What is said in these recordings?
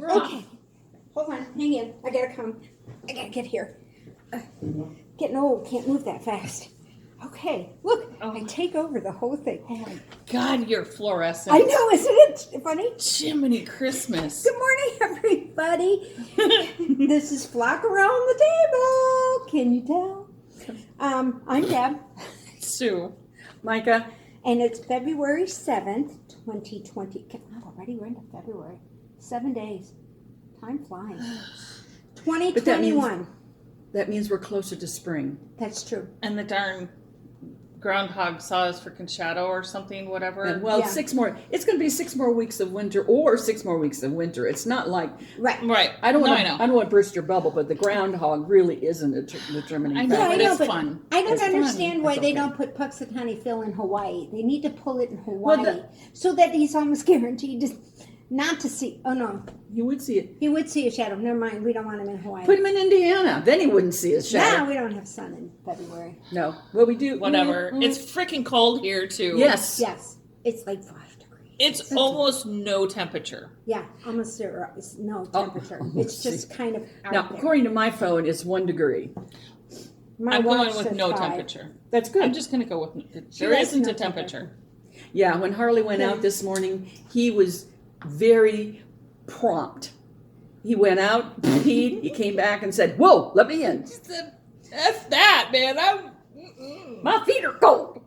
Okay. Hold on. Hang in. I gotta come. I gotta get here. Getting old. Can't move that fast. Okay. Look. I take over the whole thing. Oh my God, you're fluorescent. I know. Isn't it funny? Jiminy Christmas. Good morning, everybody. This is Flock Around the Table. Can you tell? I'm Deb. Sue. Mika. And it's February 7th, 2020. Oh, already we're into February. 7 days. Time flies. 2021. That means we're closer to spring. That's true. And the darn groundhog saw us freaking shadow or something, whatever. And well, Yeah. 6 more. It's going to be 6 more weeks of winter, or 6 more weeks of winter. It's not like Right. I don't want I to. know. I don't want to burst your bubble, but the groundhog really isn't a determining I know, factor. but it's fun. I don't It's fun. understand why It's they okay. don't put Puxatawny Phil in Hawaii. They need to pull it in Hawaii Well, so that he's almost guaranteed not to see. Oh no, You would see it. he would see a shadow. Never mind. We don't want him in Hawaii. Put him in Indiana, then he wouldn't see his No, shadow. we don't have sun in February. No, well we do. Whatever. It's freaking cold here, too. Yes. Yes, it's like 5 degrees. It's almost no temperature. Yeah, almost zero. It's no Oh, temperature. It's just kind of out Now, there. according to my phone, it's 1 degree. My I'm watch going with says no 5. temperature. That's good. I'm just going to go with there likes isn't no a temperature. Yeah, when Harley went out this morning, he was very prompt. He went out, peed, he came back and said, "Whoa, let me in. That's that, man. My feet are cold."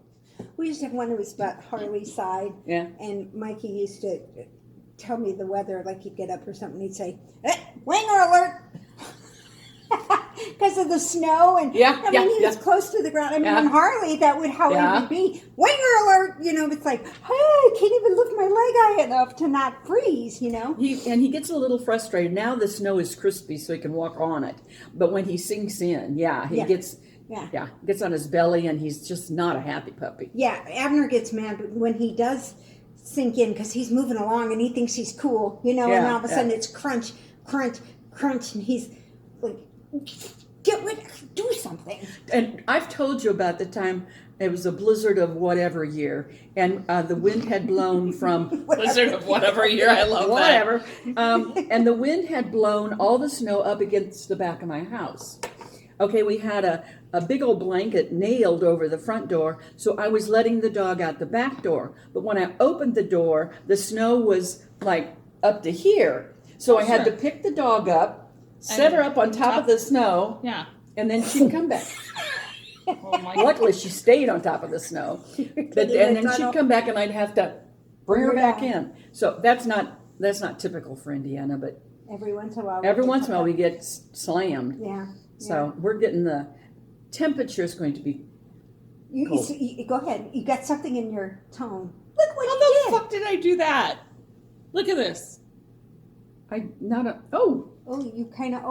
We used to have one who was about Harley's side. Yeah. And Mikey used to tell me the weather, like he'd get up or something, he'd say, winger alert! Because of the snow, and he was close to the ground. I mean, on Harley, that would how it would be. Winger alert! You know, it's like, hey, I can't even lift my leg high enough to not freeze, you know? He gets a little frustrated. Now the snow is crispy so he can walk on it. But when he sinks in, he gets on his belly and he's just not a happy puppy. Yeah, Abner gets mad when he does sink in because he's moving along and he thinks he's cool, you know, and all of a sudden it's crunch, crunch, crunch, and he's like, get rid, do something. And I've told you about the time it was a blizzard of whatever year, and the wind had blown from Blizzard of whatever year. I love whatever, and the wind had blown all the snow up against the back of my house. Okay, we had a big old blanket nailed over the front door, so I was letting the dog out the back door. But when I opened the door, the snow was like up to here. So I had to pick the dog up, set her up on top of the snow, and then she'd come back. Oh my Luckily, she stayed on top of the snow. And then she'd come back, and I'd have to bring her back in. So that's not typical for Indiana, but Every once in a while. every once in a while we get slammed. Yeah. So we're getting the temperature is going to be cold. Go ahead. You got something in your tone. Look what How you the did. fuck did I do that? Look at this. Oh, you kind of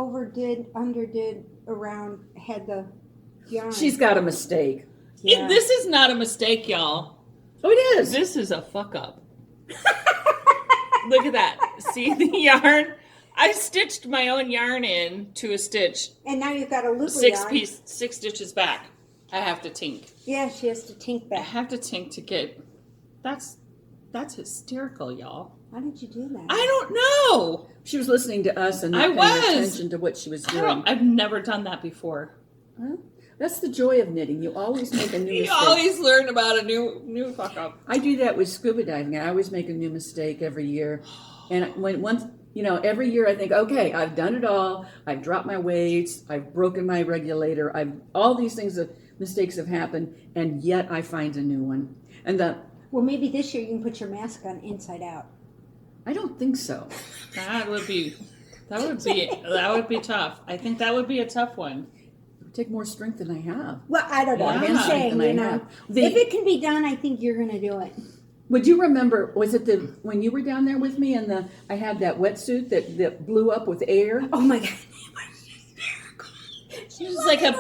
underdid around, had the yarn. She's got a mistake. Yeah. This is not a mistake, y'all. Oh, it is. This is a fuck up. Look at that. See the yarn? I stitched my own yarn in to a stitch. And now you've got a loop of 6 yarn. 6 stitches back. I have to tink. Yeah, she has to tink I back. have to tink to get. That's hysterical, y'all. How did you do that? I don't know. She was listening to us and not I paying was. attention to what she was doing. I've never done that before. Huh? That's the joy of knitting. You always make a new You mistake. always learn about a new fuck up. I do that with scuba diving. I always make a new mistake every year. And every year I think, okay, I've done it all. I've dropped my weights. I've broken my regulator. All these things, mistakes have happened, and yet I find a new one. Well, maybe this year you can put your mask on inside out. I don't think so. That would be tough. I think that would be a tough one. It would take more strength than I have. Well, I don't know. More I'm hand just saying, strength than you I know, have. if it can be done, I think you're going to do it. Would you remember, was it when you were down there with me and I had that wetsuit that blew up with air? Oh my God. She was like a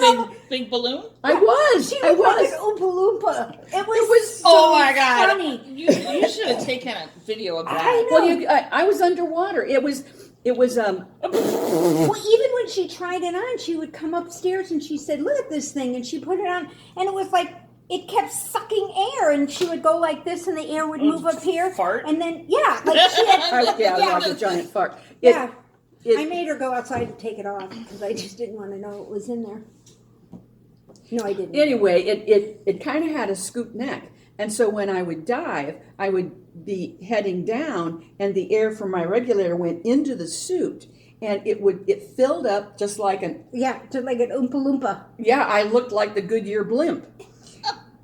big balloon. I was. She was like an Oompa Loompa. It was so Oh my God! funny. You should have taken a video of that. I know. Well, I was underwater. It was Well, even when she tried it on, she would come upstairs and she said, "Look at this thing," and she put it on, and it was like it kept sucking air, and she would go like this, and the air would move up here. Fart? And then, like she had, like a giant fart. I made her go outside and take it off because I just didn't want to know what was in there. No, I didn't. Anyway, it kind of had a scoop neck. And so when I would dive, I would be heading down, and the air from my regulator went into the suit, and it filled up just like an just like an Oompa Loompa. Yeah, I looked like the Goodyear blimp,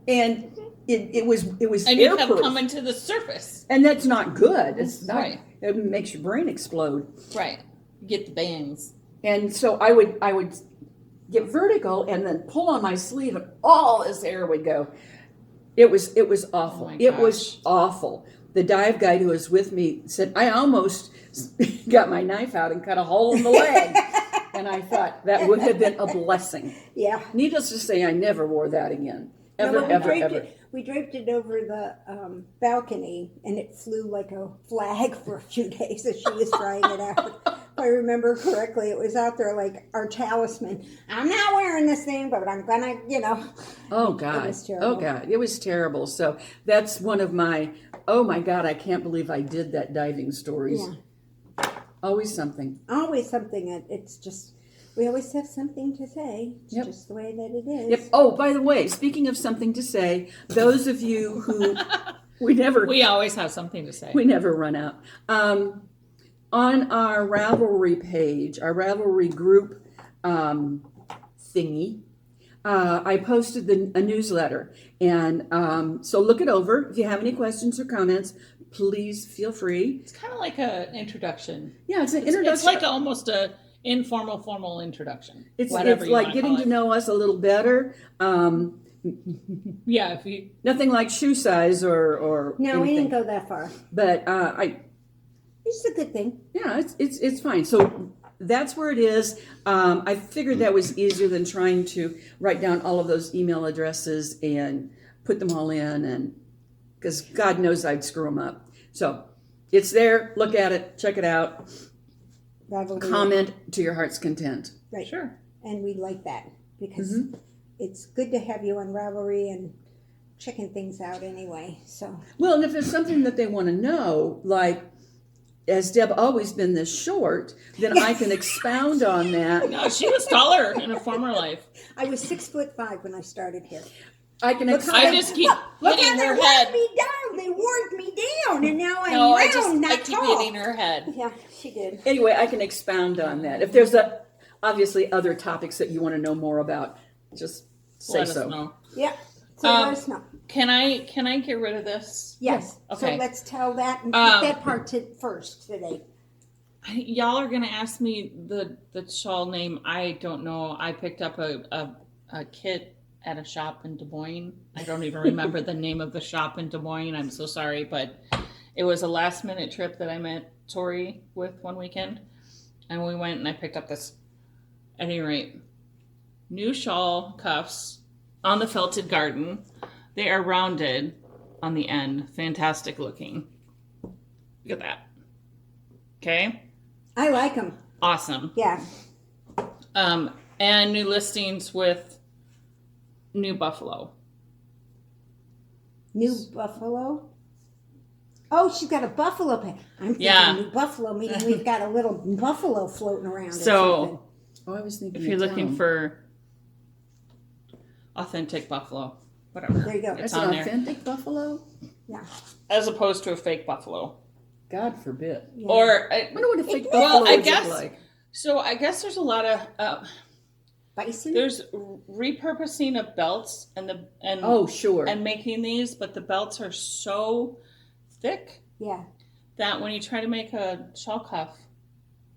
and it was and you airproof. kept coming to the surface, and that's not good. It's not. Right. It makes your brain explode. Right. Get the bangs. And so I would get vertical and then pull on my sleeve, and all this air would go. It was awful. Oh my It was gosh. awful. The dive guide who was with me said, I almost got my knife out and cut a hole in the leg. And I thought that would have been a blessing. Yeah. Needless to say, I never wore that again. Ever. We draped it over the balcony, and it flew like a flag for a few days as she was trying it out. If I remember correctly, it was out there like our talisman. I'm not wearing this thing, but I'm gonna, Oh God! It was terrible. Oh God! It was terrible. So that's one of my. Oh my God! I can't believe I did that diving stories. Yeah. Always something. Always something. It's just, we always have something to say. It's just the way that it is. Yep. Oh, by the way, speaking of something to say, those of you who we always have something to say. We never run out. On our Ravelry page, our Ravelry group thingy, I posted a newsletter. And so look it over. If you have any questions or comments, please feel free. It's kind of like an introduction. Yeah, it's an introduction. It's like almost a informal, formal introduction. It's like getting to know us a little better. Yeah, if you Nothing like shoe size or No, anything. we didn't go that far. But It's a good thing. yeah, it's fine. So that's where it is. I figured that was easier than trying to write down all of those email addresses and put them all in, and because God knows I'd screw them up. So it's there. Look at it. Check it out. Comment to your heart's content. Right. Sure. And we like that because it's good to have you on Ravelry and checking things out anyway. So Well, and if there's something that they want to know, like, has Deb always been this short, then I can expound on that. No, she was taller in a former life. I was 6'5" when I started here. I can I expound. just keep Look hitting how her they head. wore me down. They wore me down, and now I'm No, round, I not keep tall. hitting her head. Yeah, she did. Anyway, I can expound on that. If there's obviously other topics that you want to know more about, just say Let us so. know. Yeah. So let us know. Can I get rid of this? Yes. Okay. So let's tell that and put that part first today. Y'all are gonna ask me the shawl name. I don't know. I picked up a kit at a shop in Des Moines. I don't even remember the name of the shop in Des Moines. I'm so sorry, but it was a last minute trip that I met Tori with one weekend, and we went and I picked up this. At any rate, new shawl cuffs on the felted garden. They are rounded on the end. Fantastic looking. Look at that. Okay. I like them. Awesome. Yeah. And new listings with new buffalo. New buffalo. Oh, she's got a buffalo pen. I'm thinking new buffalo, meaning we've got a little buffalo floating around. So, Oh, I was thinking if you're of looking town. for authentic buffalo, whatever. There you go. It's That's on an there. authentic buffalo? Yeah. As opposed to a fake buffalo. God forbid. Yeah. Or, I wonder what a fake well, buffalo I would guess, look like. so I guess there's a lot of, Bison. there's repurposing of belts and Oh, sure. and making these, but the belts are so thick Yeah. that when you try to make a shawl cuff,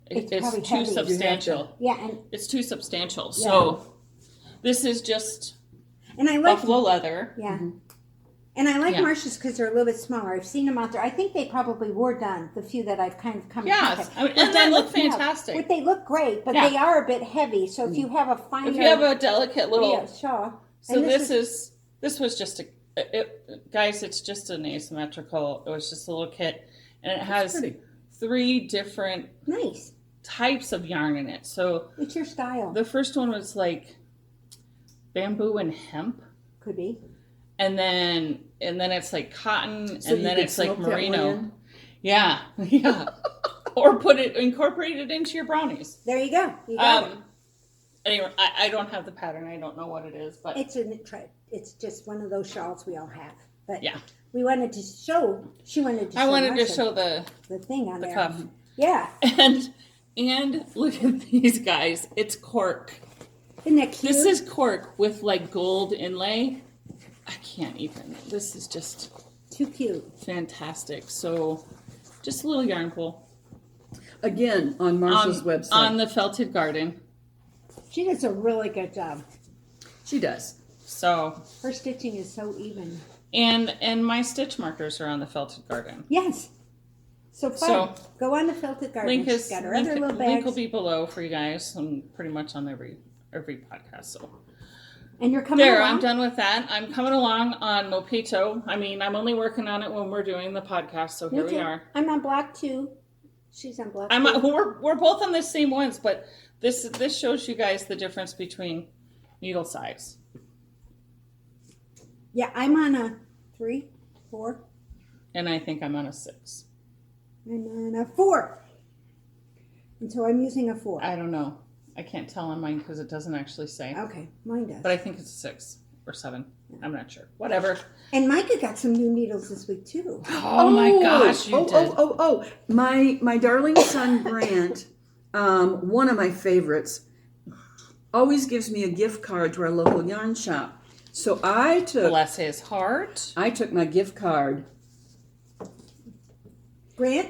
It's it's probably too heavy. substantial. Yeah, and It's too substantial. Yeah. So this is just I like buffalo leather. Yeah. And I like Yeah. Marsha's because they're a little bit smaller. I've seen them out there. I think they probably were done, the few that I've kind of come in Yes, contact. I mean, They're and they done look with, you know, fantastic. but they look great, but Yeah. they are a bit heavy. So if you have a finer, If you have a delicate little, yeah, shawl. so And this was just guys, it's just an asymmetrical. It was just a little kit, and it has pretty. 3 different nice. types of yarn in it. So It's your style. the first one was like bamboo and hemp, Could be. and then it's like cotton, So and you then could it's like smoke that one merino. in? Yeah, yeah. Or incorporate it into your brownies. There you go. You got it. Anyway, I don't have the pattern. I don't know what it is, but It's just one of those shawls we all have. But yeah, we wanted to show. She wanted to. I show wanted to Marcia show the thing on the there. cuff. Yeah, and look at these guys. It's cork. isn't that cute? This is cork with like gold inlay. I can't even. This is just too cute. fantastic. So, just a little yarn pool. Again, on Marcia's website. On the Felted Garden. She does a really good job. She does. So Her stitching is so even. and my stitch markers are on the Felted Garden. Yes. So fun. So, go on the Felted Garden. Link She's got her other little link bags. will be below for you guys. I'm pretty much on every podcast. So And you're coming there, along? I'm done with that. I'm coming along on Mpito. I mean, I'm only working on it when we're doing the podcast. So here Me we too. are. I'm on block 2. She's on block 2. We're both on the same ones, but this shows you guys the difference between needle size. Yeah, I'm on a 3, 4. And I think I'm on a 6. I'm on a 4. And so I'm using a 4. I don't know. I can't tell on mine because it doesn't actually say. Okay, mine does. But I think it's a 6 or 7. I'm not sure. Whatever. And Micah got some new needles this week too. Oh my gosh, you did. My darling son Grant, one of my favorites, always gives me a gift card to our local yarn shop. So I Bless his heart. took my gift card, Grant,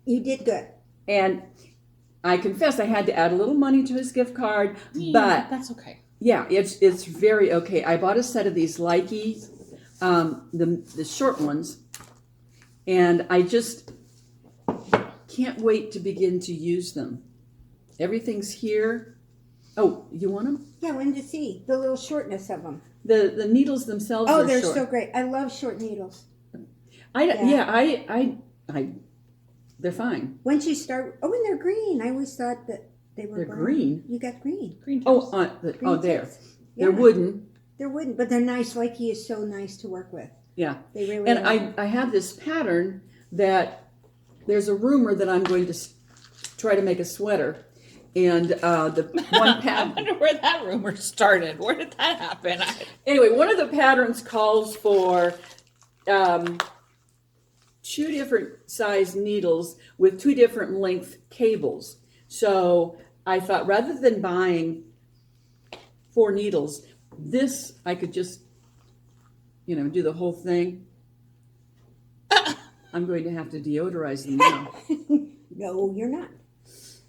you did good. and I confess I had to add a little money to his gift card, but That's okay. yeah, it's very okay. I bought a set of these Likey, the short ones, and I just can't wait to begin to use them. Everything's here. Oh, you want them? Yeah, I wanted to see the little shortness of them. The needles themselves Oh, are they're short. so great. I love short needles. They're fine. Once you start, and they're green. I always thought that they were They're brown. green? You got green. Green Oh, tips. Green there. tips. They're Yeah. wooden. They're wooden, but they're nice. Likey is so nice to work with. Yeah. They really And are. I have this pattern that there's a rumor that I'm going to try to make a sweater. And the one I pattern. wonder where that rumor started. Where did that happen? Anyway, one of the patterns calls for 2 different size needles with 2 different length cables. So I thought rather than buying 4 needles, this I could just, do the whole thing. I'm going to have to deodorize them now. No, you're not.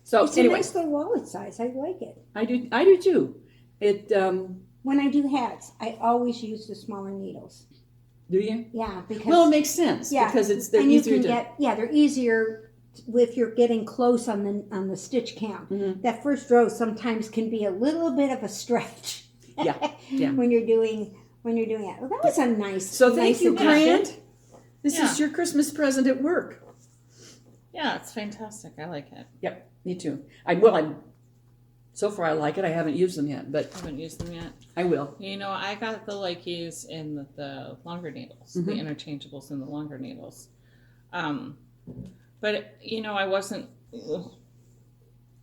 So It's anyway, a nice little wallet size. I like it. I do too. It When I do hats, I always use the smaller needles. do you? Yeah, because Well, it makes sense because they're and you easier can to. they're easier if you're getting close on the stitch count. Mhm. That first row sometimes can be a little bit of a stretch. Yeah, yeah. when you're doing it. Well, that was a nice. So thank nice you, addition. Grant. This Yeah. is your Christmas present at work. Yeah, it's fantastic. I like it. Yep, me too. So far I like it. I haven't used them yet, but I haven't used them yet. I will. I got the Likeys in the longer needles, the interchangeables in the longer needles. But I wasn't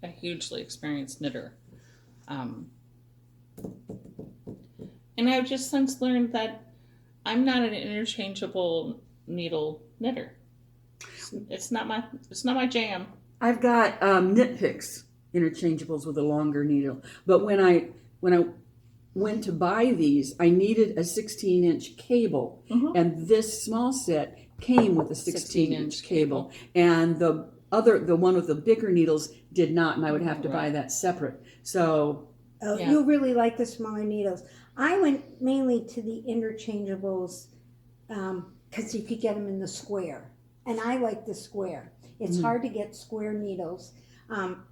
a hugely experienced knitter. And I've just since learned that I'm not an interchangeable needle knitter. It's not my jam. I've got knit picks interchangeables with a longer needle, but when I went to buy these, I needed a 16-inch cable, and this small set came with a 16-inch cable, and the one with the bigger needles did not, and I would have to buy that separate. So You'll really like the smaller needles. I went mainly to the interchangeables because you could get them in the square, and I like the square. It's hard to get square needles.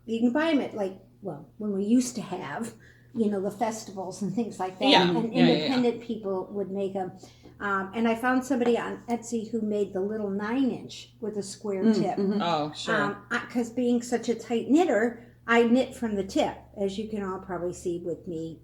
You can buy them at when we used to have, the festivals and things like that. Yeah. And independent people would make them. And I found somebody on Etsy who made the little 9-inch with a square tip. Oh, sure. Because being such a tight knitter, I knit from the tip, as you can all probably see with me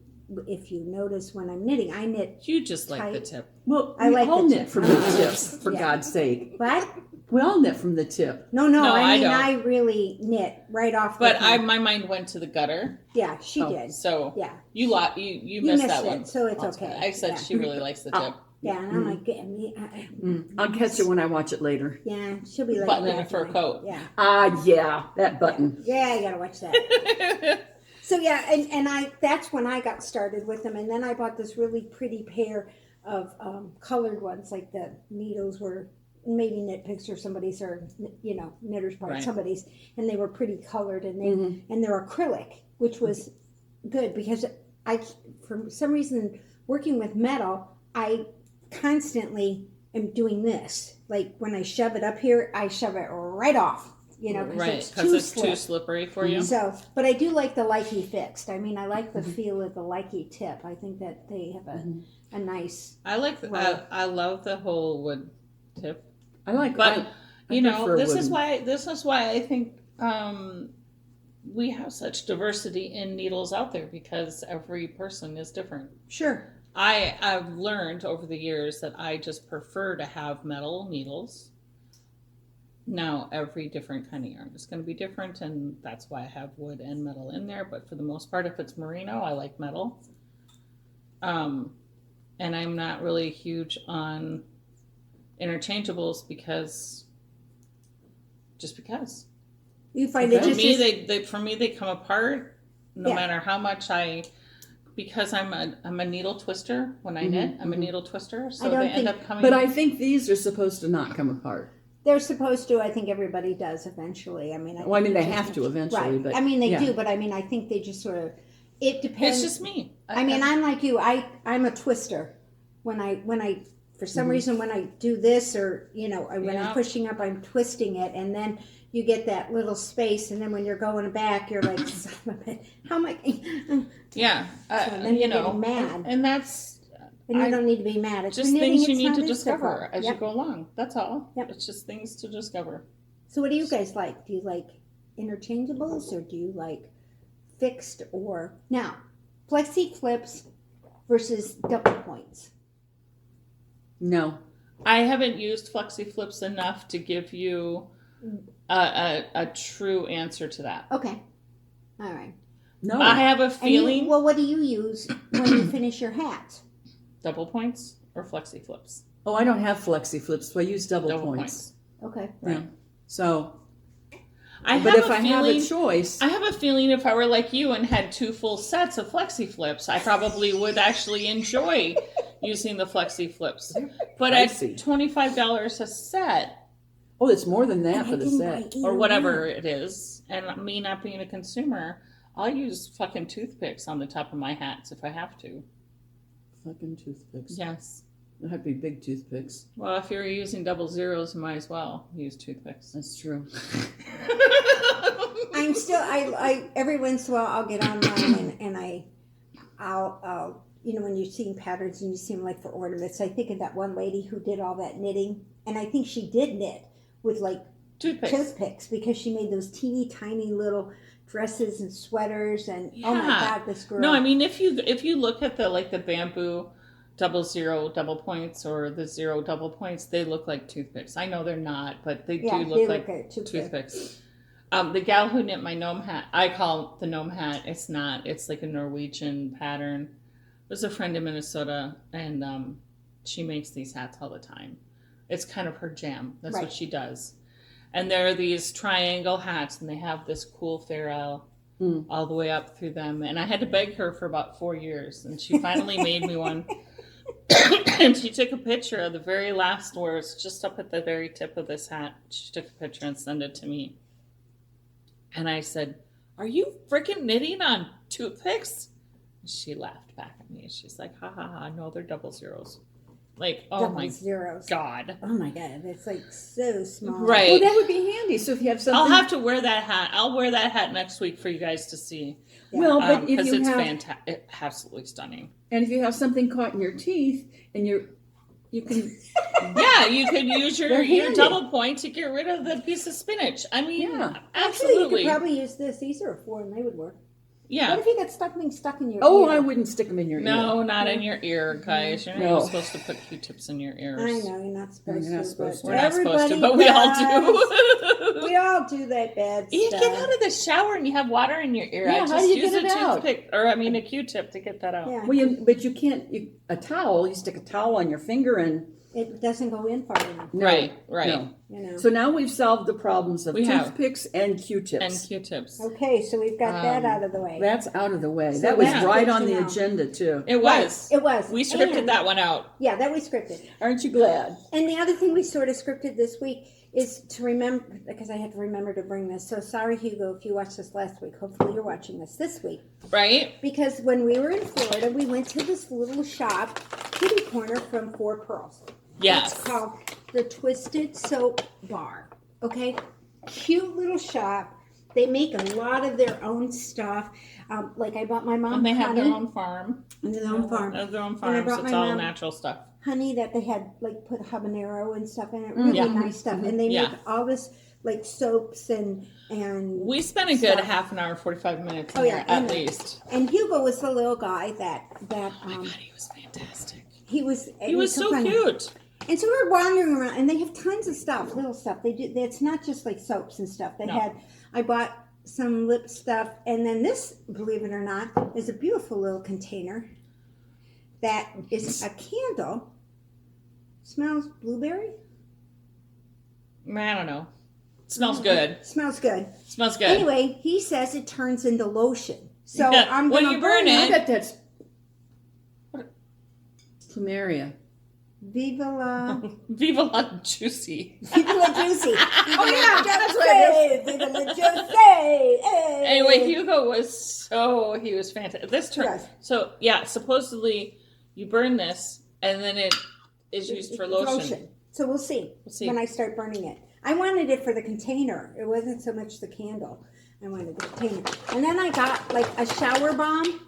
if you notice when I'm knitting, I knit. You just like the tight. tip. Well, I we like all the knit tip. from the tips, for Yeah. God's sake. What? We all knit from the tip. No, No, I mean, don't. I really knit right off. But the my mind went to the gutter. Yeah, she did. So Yeah. you missed that it, one. so it's That's okay. fine. I said Yeah. she really likes the tip. Yeah, and I'm like, I'll catch it when I watch it later. yeah, she'll be like, Button in yeah, a fur fine. coat. Yeah, Yeah, that button. yeah, I gotta watch that. So yeah, and that's when I got started with them, and then I bought this really pretty pair of colored ones, like the needles were maybe Knit Picks or somebody's, or Knitter's part, Right. somebody's, and they were pretty colored, and they're acrylic, which was good because I, for some reason, working with metal, I constantly am doing this. Like when I shove it up here, I shove it right off. Right, because it's too slippery for you. So, but I do like the likey fixed. I mean, I like the feel of the likey tip. I think that they have a nice. I like. I love the whole wood tip. I like, but I this is why I think we have such diversity in needles out there, because every person is different. Sure. I've learned over the years that I just prefer to have metal needles. Now, every different kind of yarn is going to be different, and that's why I have wood and metal in there. But for the most part, if it's merino, I like metal. And I'm not really huge on interchangeables because You find it for just me they come apart no Yeah. matter how much because I'm a needle twister when I knit. I'm a needle twister, so don't they end think- up coming. But I think these are supposed to not come apart. they're supposed to. I think everybody does eventually. I mean, Well, I mean, they think have to eventually, Right. but I mean, they yeah. do, but I mean, I think they just sort of. It depends. It's just me. I mean, I'm like you. I'm a twister. When I for some reason when I do this, or when Yeah. I'm pushing up, I'm twisting it, and then you get that little space, and then when you're going back, you're like, son of a bitch, how am I? Yeah, So then you're getting mad. and that's And you don't need to be mad. It's just knitting, things you it's need not to as discover difficult. as Yep. you go along. That's all. Yep. It's just things to discover. So what do you guys like? Do you like interchangeables, or do you like fixed? Or now flexi flips versus double points? No. I haven't used flexi flips enough to give you a true answer to that. Okay, all right. No. I have a And feeling well, what do you use when you finish your hats? double points or flexi flips. Oh, I don't have flexi flips, so I use double points. Okay. Right. Yeah. So, I but have if a I feeling, have a choice, I have a feeling if I were like you and had 2 full sets of flexi flips, I probably would actually enjoy using the flexi flips. But at pricey. $25 a set, oh, it's more than that I for the didn't set. buy or either whatever one. it is, and me not being a consumer, I'll use fucking toothpicks on the top of my hats if I have to. Fucking toothpicks. Yes. They have to be big toothpicks. Well, if you're using double zeros, you might as well use toothpicks. That's true. I'm still. I every once in a while I'll get online and I'll when you're seeing patterns and you see them like for ornaments. I think of that one lady who did all that knitting, and I think she did knit with like Toothpicks. toothpicks because she made those teeny tiny little dresses and sweaters, and oh my Yeah. God, this girl. No, I mean if you look at the bamboo double zero double points or the zero double points, they look like toothpicks. I know they're not, but they Yeah, do they look like like toothpicks. The gal who knit my gnome hat, I call it the gnome hat. It's not. It's like a Norwegian pattern. There's a friend in Minnesota, and she makes these hats all the time. It's kind of her jam. That's Right. what she does. And there are these triangle hats, and they have this cool ferrule all the way up through them. And I had to beg her for about 4 years, and she finally made me one. And she took a picture of the very last where it's just up at the very tip of this hat. She took a picture and sent it to me. And I said, "Are you freaking knitting on toothpicks?" She laughed back at me. She's like, "Ha ha ha, no, they're double zeros." Like, oh double my zeros. God. Oh my God, it's like so small. Right. Well, that would be handy. So if you have something, I'll have to wear that hat. I'll wear that hat next week for you guys to see. Yeah. Well, but if Because you it's have, fantastic. Absolutely stunning. and if you have something caught in your teeth, and you can, Yeah, you could use They're your handy. double point to get rid of the piece of spinach. I mean, Yeah. Actually, you absolutely. could probably use this. These are 4 and they would work. Yeah. What if you got something stuck in your Oh, ear? I wouldn't stick them in your ear. No, not in your ear, guys. You're not No. even supposed to put Q-tips in your ears. I know you're not supposed You're not to. supposed but to. We're not supposed to, everybody but we all does. do. We all do that bad You stuff. get out of the shower and you have water in your ear. Yeah, I how just do you use get a it out? toothpick, or I mean a Q-tip to get that out. Yeah, Well, but you can't. A towel. You stick a towel on your finger and it doesn't go in far enough. no, Right. no. You know. So now we've solved the problems of We have. toothpicks and Q-tips. And Q-tips. Okay, so we've got that out of the way. That's out of the way. So that was that's right good on to the know. agenda too. It was. It was. We scripted And- that one out. Yeah, that we scripted. Aren't you glad? And the other thing we sort of scripted this week is to remember, because I had to remember to bring this. So sorry, Hugo, if you watched this last week. Hopefully you're watching this week. Right? Because when we were in Florida, we went to this little shop, kitty corner from Four Pearls. Yes. It's called the Twisted Soap Bar. Okay? Cute little shop. They make a lot of their own stuff. Like I bought my mom And they have honey. their own farm. And their own farm. They have their own And I farm, brought so it's my all mom- natural stuff. Honey that they had like put habanero and stuff in it. Really Yeah. nice stuff. And they Yeah. make all this like soaps and We spent a good stuff. half an hour, 45 minutes in Oh, yeah, there, at and- least. And Hugo was the little guy that God, he was fantastic. he was He was so cute. And so we were wandering around, and they have tons of stuff, little stuff. They do. It's not just like soaps and stuff. They No. had. I bought some lip stuff, and then this, believe it or not, is a beautiful little container. That is a candle. Smells blueberry. I don't know. Smells good. Smells good. Smells good. Anyway, he says it turns into lotion. So Yeah, I'm when gonna you burn I it- bet that's plumeria. Viva la. Viva la juicy. Viva la juicy. Oh, yeah, that's what it Viva la juicy. Hey. Anyway, Hugo he was fantastic. This turn, Yes. so yeah, supposedly you burn this and then it is used for lotion. So we'll see, when I start burning it. I wanted it for the container. It wasn't so much the candle. I wanted the container. And then I got like a shower bomb.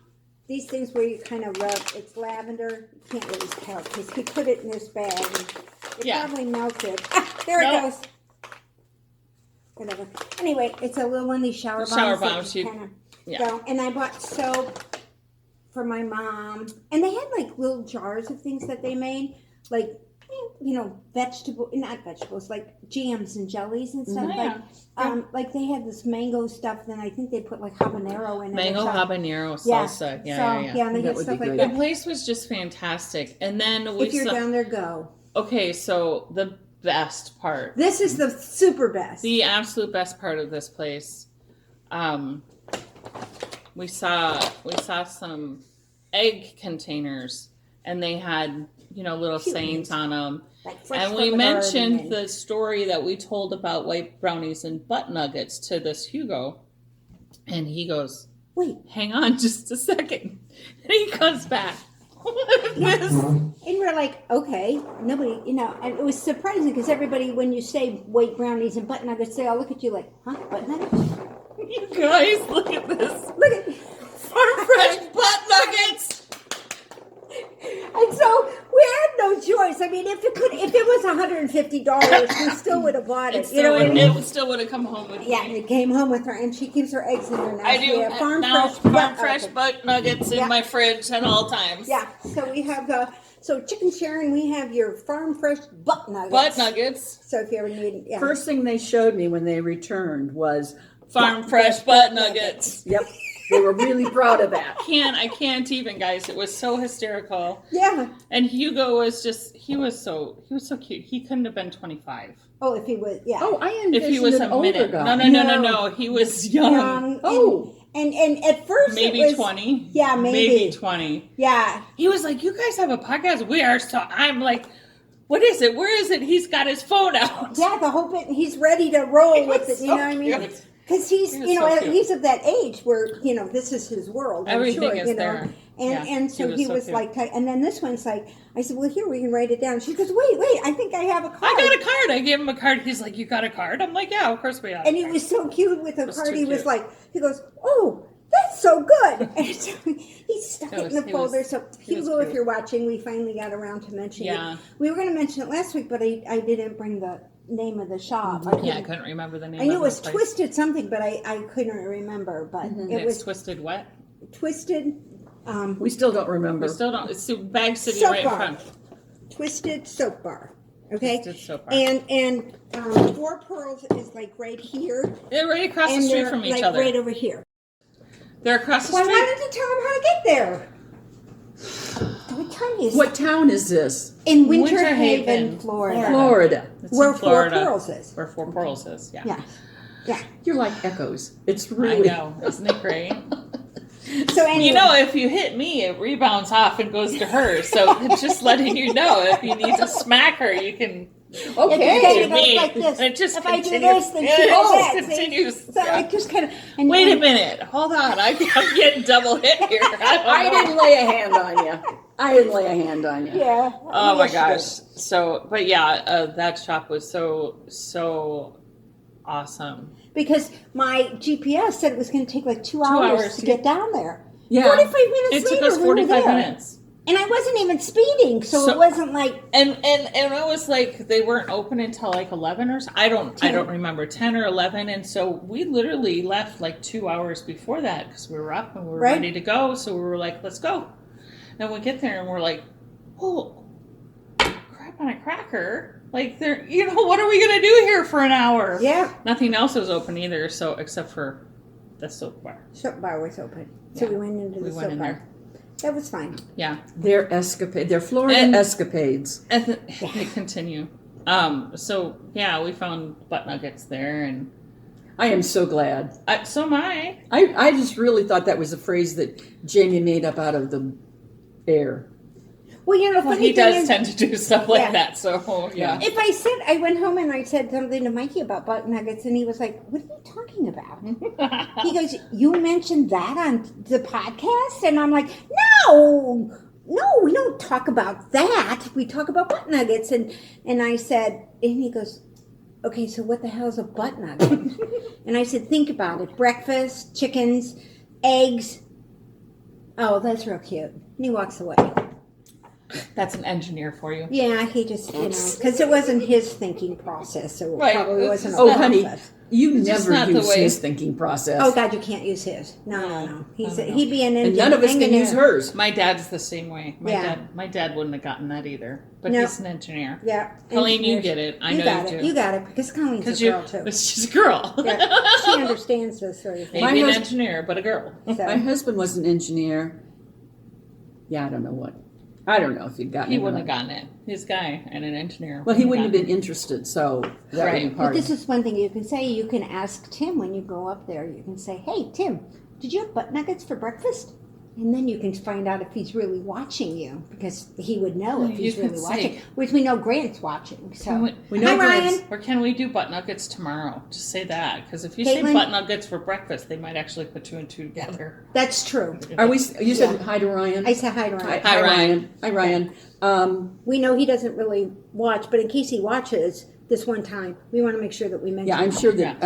These things where you kind of rub. It's lavender. You can't really tell because he put it in this bag. And it Yeah. probably melted. Ah, there it Nope. goes. Whatever. Anyway, it's a little one of these shower bombs. Shower that bombs, you you- kinda yeah. go. And I bought soap for my mom. And they had like little jars of things that they made. Like, not vegetables, like jams and jellies and stuff. Oh, yeah. Like they had this mango stuff, then I think they put like habanero in it. Mango or something. habanero Yeah. salsa. Yeah, So, yeah. and they That had would stuff be like good. The that. place was just fantastic. And then we If you're saw, down there, go. okay, so the best part, This is the super best. the absolute best part of this place, we saw some egg containers and they had, little Cute sayings ones. on them. Like fresh And we from the garden mentioned and- the story that we told about white brownies and butt nuggets to this Hugo. And he goes, Wait, hang on just a second. And he comes back. This- and we're like, okay, nobody, and it was surprising because everybody, when you say white brownies and butt nuggets, they all look at you like, huh, butt nuggets? You guys, look at this. Look at, Farm fresh butt nuggets. and so we had no choice. I mean, if it was $150, we still would have bought it. You know what I mean? It still would have come home with Yeah, and me. it came home with her, and she keeps her eggs in there now. I So do we have now farm butt fresh nuggets. butt nuggets Yeah. in my fridge at all times. Yeah, so we have Chicken Sharon, we have your farm fresh butt nuggets. Butt nuggets. So if you ever need, yeah. First thing they showed me when they returned was Farm fresh butt nuggets. yep. They were really proud of that. I can't even, guys. It was so hysterical. Yeah. And Hugo was he was so cute. He couldn't have been 25. Oh, if he was, yeah. Oh, I envisioned If he was an a older minute. guy. No. He was young. Young, Oh. and at first Maybe it was 20. Yeah, maybe 20. Yeah. He was like, "You guys have a podcast? We are so." I'm like, "What is it? Where is it?" He's got his phone out. Yeah, the whole bit. He's ready to roll He with was it. You know so what I mean? cute. Because he's, He was so cute. he's of that age where this is his world. I'm Everything sure, is there. Yeah, And so he he was was so like, and then this one's like, I said, well, here we can write it down. She goes, wait, I think I have a card. I got a card. I gave him a card. He's like, "You got a card?" I'm like, "Yeah, of course we have." And he was so cute with the was card. too He was cute. like, he goes, oh, that's so good. And so he stuck it in the He folder. was- So he was Hugo, if cute. you're watching, we finally got around to mentioning Yeah. it. We were going to mention it last week, but I didn't bring the name of the shop. I couldn't remember the name. I knew of it was the place. Twisted something, but I couldn't remember. But it It's was Twisted what? Twisted. We still don't remember. We still don't. It's Bag City Soap right in bar. front. Twisted Soap Bar. Okay. Twisted Soap Bar. And Four Pearls is like right here. They're right across the And street they're from each like other. right over here. They're across the Well, street. why didn't you tell them how to get there? What time is What town is this? in Winter Winter Haven, Haven, Florida. Florida. It's Where in Florida. Four Pearls is. Where Four Pearls is. Yeah. Yeah. Yeah. You're like echoes. It's I really. know. Isn't it great? So anyway. You know, if you hit me, it rebounds off and goes to her. So it's just letting you know if you need to smack her, you can. Okay. It goes like this. And it just If I do continues. this, then Yeah, she it goes just back. See? continues. So Yeah. it just kind of. Wait a minute. Hold on. I'm getting double hit here. I didn't lay a hand on you. I didn't lay a hand on you. Yeah. Oh my Yes, gosh. So, but yeah, that shop was so awesome. Because my GPS said it was going to take like 2 hours, hours to to get down there. Yeah. 45 It minutes took later, us we were 45 there. minutes. And I wasn't even speeding, so So- it wasn't like And it was like they weren't open until like 11 or so. I don't remember, 10 or 11. And so we literally left like 2 hours before that because we were up and we were Right. ready to go. So we were like, let's go. And we get there and we're like, oh, crap on a cracker. Like, there, what are we going to do here for an hour? yeah, Nothing else was open either. So except for the soap bar. soap bar was open. So Yeah. we went into the We soap went in bar. there. That was fine. Yeah. Their Florida And- escapades. And they continue. So yeah, we found butt nuggets there, and I am so glad. so am I. I just really thought that was a phrase that Jamie made up out of the air. Well, Well, funny he thing does is, tend to do stuff like Yeah. that. So yeah. if I went home and I said something to Mikey about butt nuggets, and he was like, "What are you talking about?" He goes, "You mentioned that on the podcast," and I'm like, "No, we don't talk about that. We talk about butt nuggets." And I said, and he goes, "Okay, so what the hell is a butt nugget?" And I said, "Think about it: breakfast, chickens, eggs." Oh, that's real cute. And he walks away. That's an engineer for you. Yeah, he just, because it wasn't his thinking process, so it Right. probably wasn't. Oh, a honey, process. you It's just never not the use way- his thinking process. Oh God, you can't use his. No. He'd be an and engineer. none of us can use hers. My dad's the same way. Yeah. My dad wouldn't have gotten that either. But No. he's an engineer. Yeah, Colleen, you engineers. get it. I You know got you it. do. You got it because Colleen's a Because girl too. she's a girl. Yeah, she understands this sort of thing. Maybe an hus- engineer, but a girl. My So, husband was an engineer. Yeah, I don't know what. I don't know if he'd gotten He it or wouldn't have not. gotten it. His guy and an engineer. Well, he wouldn't have gotten been interested, so that Right. would be but part of this it. is one thing you can say. You can ask Tim when you go up there. You can say, "Hey, Tim, did you have butt nuggets for breakfast?" And then you can find out if he's really watching you because he would know if You he's could really say- watching. Which we know Grant's watching. So, We know hi Grant's- Ryan. Or can we do butt nuggets tomorrow? Just say that. Because if you say Caitlin? butt nuggets for breakfast, they might actually put two and two together. That's true. Are we? You said Yeah. hi to Ryan. I said hi to Ryan. Hi, Ryan. Hi, Ryan. We know he doesn't really watch, but in case he watches this one time, we want to make sure that we mention. Yeah, I'm it. sure that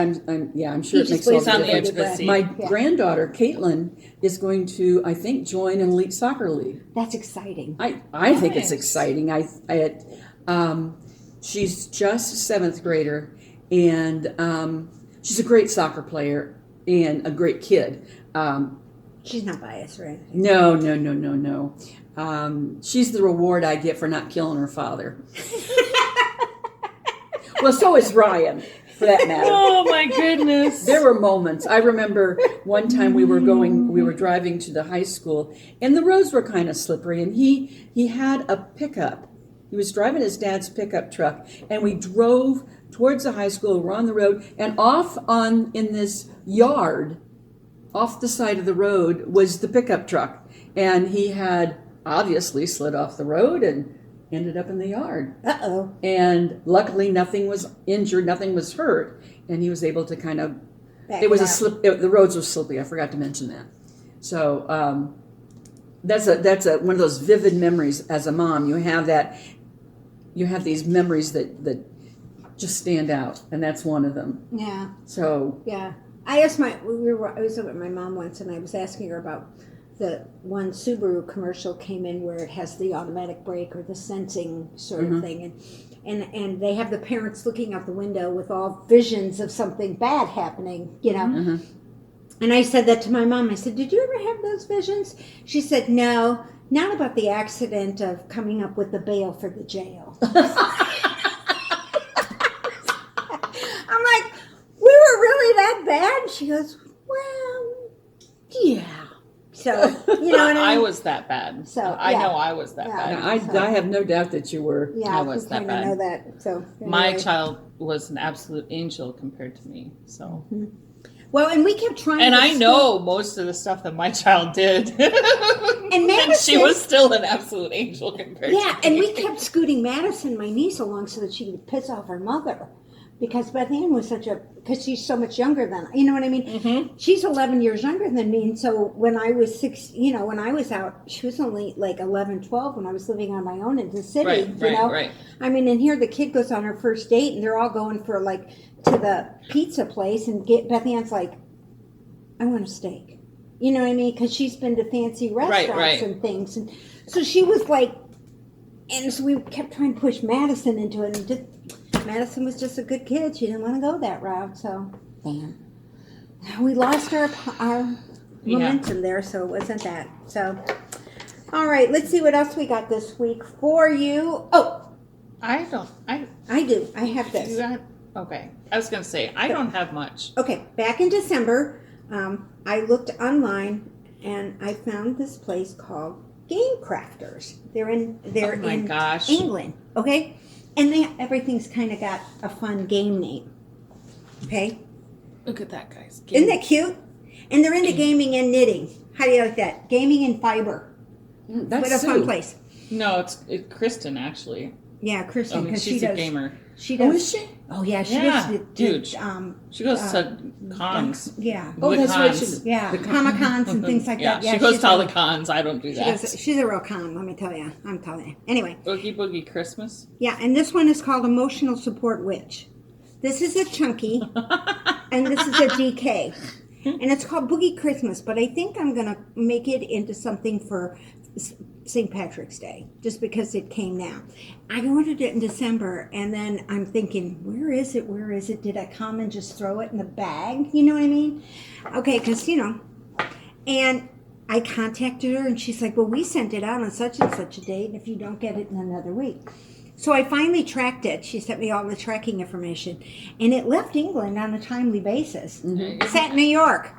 Yeah. I'm sure He it just makes all waits the on for the difference. edge of the bread. seat. My Yeah. granddaughter Caitlin is going to, I think, join an elite soccer league. That's exciting. I think it's Nice. exciting. She's just a 7th grader, and she's a great soccer player and a great kid. She's not biased, right? No. She's the reward I get for not killing her father. Well, so is Ryan, for that matter. Oh my goodness. There were moments. I remember one time we were driving to the high school, and the roads were kind of slippery, and he had a pickup. He was driving his dad's pickup truck, and we drove towards the high school. We're on the road, and in this yard, off the side of the road, was the pickup truck, and he had obviously slid off the road and ended up in the yard. Uh-oh. And luckily, nothing was injured, nothing was hurt, and he was able to kind of. It was a slip. The roads were slippy. I forgot to mention that. So that's one of those vivid memories as a mom. You have that. You have these memories that just stand out, and that's one of them. Yeah, So yeah. I was over at my mom once, and I was asking her about the one Subaru commercial came in where it has the automatic brake or the sensing sort of thing, and they have the parents looking out the window with all visions of something bad happening, you know. And I said that to my mom. I said, "Did you ever have those visions?" She said, "No, not about the accident of coming up with the bail for the jail." I'm like, "We were really that bad?" She goes, "Well, yeah." So, you know what I mean? I was that bad. So, I know I was that bad. I have no doubt that you were. Yeah, I was that kind bad. of know that. So My anyway. child was an absolute angel compared to me. So, Well, and we kept trying. and to I know most of the stuff that my child did, and Madison, she was still an absolute angel compared to me. Yeah, and we kept scooting Madison, my niece, along so that she could piss off her mother, because Beth Ann was because she's so much younger than, you know what I mean? She's 11 years younger than me, and so when I was when I was out, she was only like 11, 12 when I was living on my own in the city, Right. I mean, and here the kid goes on her first date, and they're all going for like to the pizza place, and Beth Ann's like, "I want a steak." You know what I mean? Because she's been to fancy restaurants and things. And so she was like, and so we kept trying to push Madison into it. And Madison was just a good kid. She didn't want to go that route. So, damn. We lost our momentum there, so it wasn't that. So, all right, let's see what else we got this week for you. Oh, I do. I have this. Okay. I was going to say, I don't have much. Okay, back in December, I looked online and I found this place called Game Crafters. They're in England, okay? And everything's kind of got a fun game name. Okay? Look at that, guys. Isn't that cute? And they're into gaming and knitting. How do you like that? Gaming and fiber. That's what a fun place. No, it's Kristen, actually. Yeah, Kristen, because she's a gamer. She does. Oh, is she? Oh, yeah, she Yeah, does. huge. She goes to cons. Yeah. Oh, that's right. Cons. Yeah, The Comic Cons and things like Yeah, that. Yeah, she goes she's to all a- the cons. I don't do that. She's a real con, let me tell you. I'm telling you. Anyway. Oogie Boogie Christmas. Yeah, and this one is called Emotional Support Witch. This is a chunky, and this is a DK. And it's called Boogie Christmas, but I think I'm going to make it into something for St. Patrick's Day, just because it came now. I ordered it in December, and then I'm thinking, where is it? Where is it? Did I come and just throw it in the bag? You know what I mean? Okay, because, and I contacted her, and she's like, well, we sent it out on such and such a date, and if you don't get it in another week. So I finally tracked it. She sent me all the tracking information, and it left England on a timely basis. It sat in New York.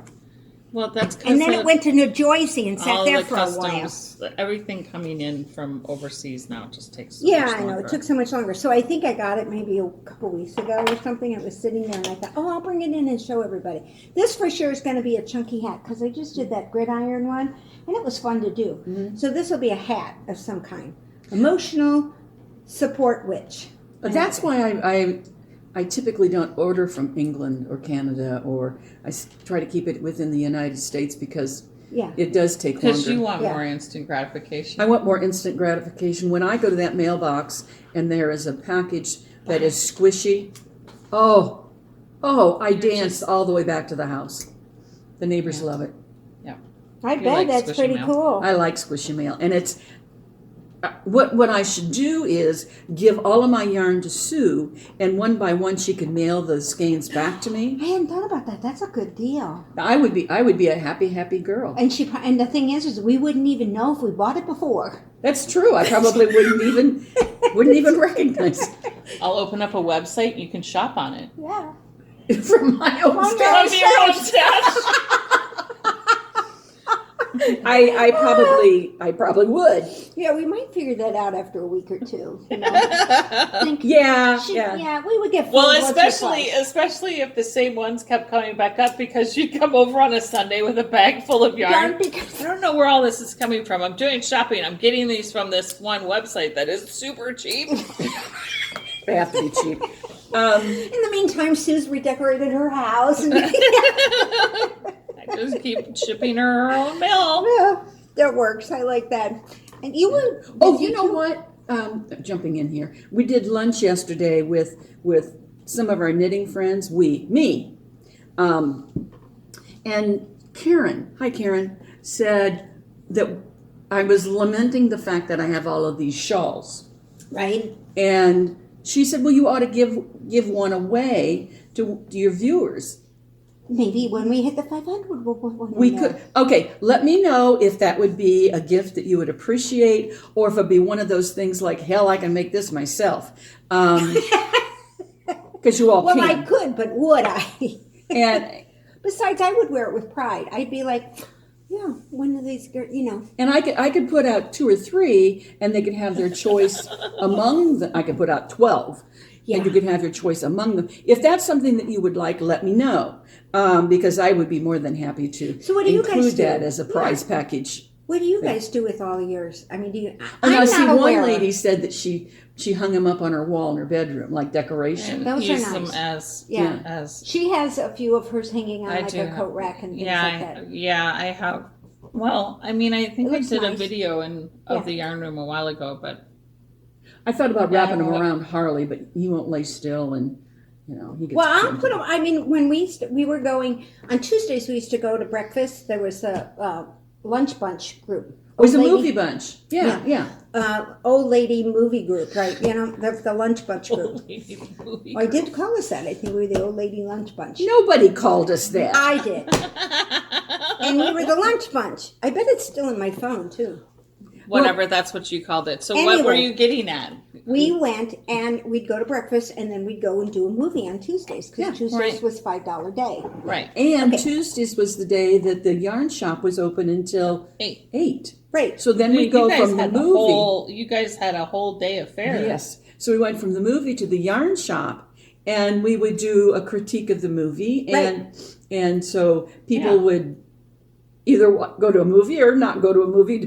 Well, that's And then it went to New Jersey and sat all there the for a while. customs, everything coming in from overseas now just takes so Yeah, much I know. longer. It took so much longer. So I think I got it maybe a couple weeks ago or something. It was sitting there, and I thought, oh, I'll bring it in and show everybody. This for sure is going to be a chunky hat, because I just did that gridiron one, and it was fun to do. So this will be a hat of some kind. Emotional Support Witch. But that's why I typically don't order from England or Canada, or I try to keep it within the United States, because it does take longer. Because you want more instant gratification. I want more instant gratification. When I go to that mailbox and there is a package that is squishy, I dance all the way back to the house. The neighbors love it. Yeah. I You bet like that's squishy pretty mail. cool. I like squishy mail, and it's what I should do is give all of my yarn to Sue, and one by one she could mail the skeins back to me. I hadn't thought about that. That's a good deal. I would be a happy girl. And the thing is we wouldn't even know if we bought it before. That's true. I probably wouldn't even recognize I'll open up a website. You can shop on it. Yeah. it from my own From stash. From your own stash. I probably would. Yeah, we might figure that out after a week or two. You know? Yeah. We would get Well, full once or twice. especially if the same ones kept coming back up, because you come over on a Sunday with a bag full of yarn. Because I don't know where all this is coming from. I'm doing shopping. I'm getting these from this one website that is super cheap. They have to be cheap. in the meantime, Sue's redecorated her house. And I just keep shipping her own mail. yeah, that works. I like that. And you were. Oh, you know what? Jumping in here, we did lunch yesterday with some of our knitting friends. And Karen, hi Karen, said, that I was lamenting the fact that I have all of these shawls. Right. And she said, well, you ought to give one away to your viewers. Maybe when we hit the 500, we'll put one We in could. there. Okay, let me know if that would be a gift that you would appreciate, or if it'd be one of those things like, hell, I can make this myself. Because you all Well, can. I could, but would I? And Besides, I would wear it with pride. I'd be like, yeah, one of these girls, and I could put out 2 or 3, and they could have their choice among them. I could put out 12, Yeah. and you could have your choice among them. If that's something that you would like, let me know, because I would be more than happy to So what do you guys include do? that as a prize package. What do you guys do with all of yours? I mean, do you? And I'm I see not aware. one lady said that she hung them up on her wall in her bedroom like decoration. Those are use nice. them as Yeah. as She has a few of hers hanging on I like do a have- coat rack and things yeah, like that. I have. Well, I mean, I think It I looks did a nice. video of Yeah. the yarn room a while ago, but I thought about wrapping them well- around Harley, but he won't lay still, and he gets. Well, I'll cranky. put them. I mean, when we were going on Tuesdays, we used to go to breakfast. There was a lunch bunch group. It was a Old lady- movie bunch. Yeah. Old lady movie group, right? The lunch bunch group. Well, I did call us that. I think we were the old lady lunch bunch. Nobody called us that. I did. And we were the lunch bunch. I bet it's still in my phone, too. whatever, that's what you called it. So what were Anyway. you getting at? We went and we'd go to breakfast and then we'd go and do a movie on Tuesdays because Yeah, Tuesdays right. was $5 day. Right. And Okay. Tuesdays was the day that the yarn shop was open until 8. Right. So then we go you guys from the had movie. You guys had a whole day affair. Yes. So we went from the movie to the yarn shop, and we would do a critique of the movie, and so people Yeah. would either go to a movie or not go to a movie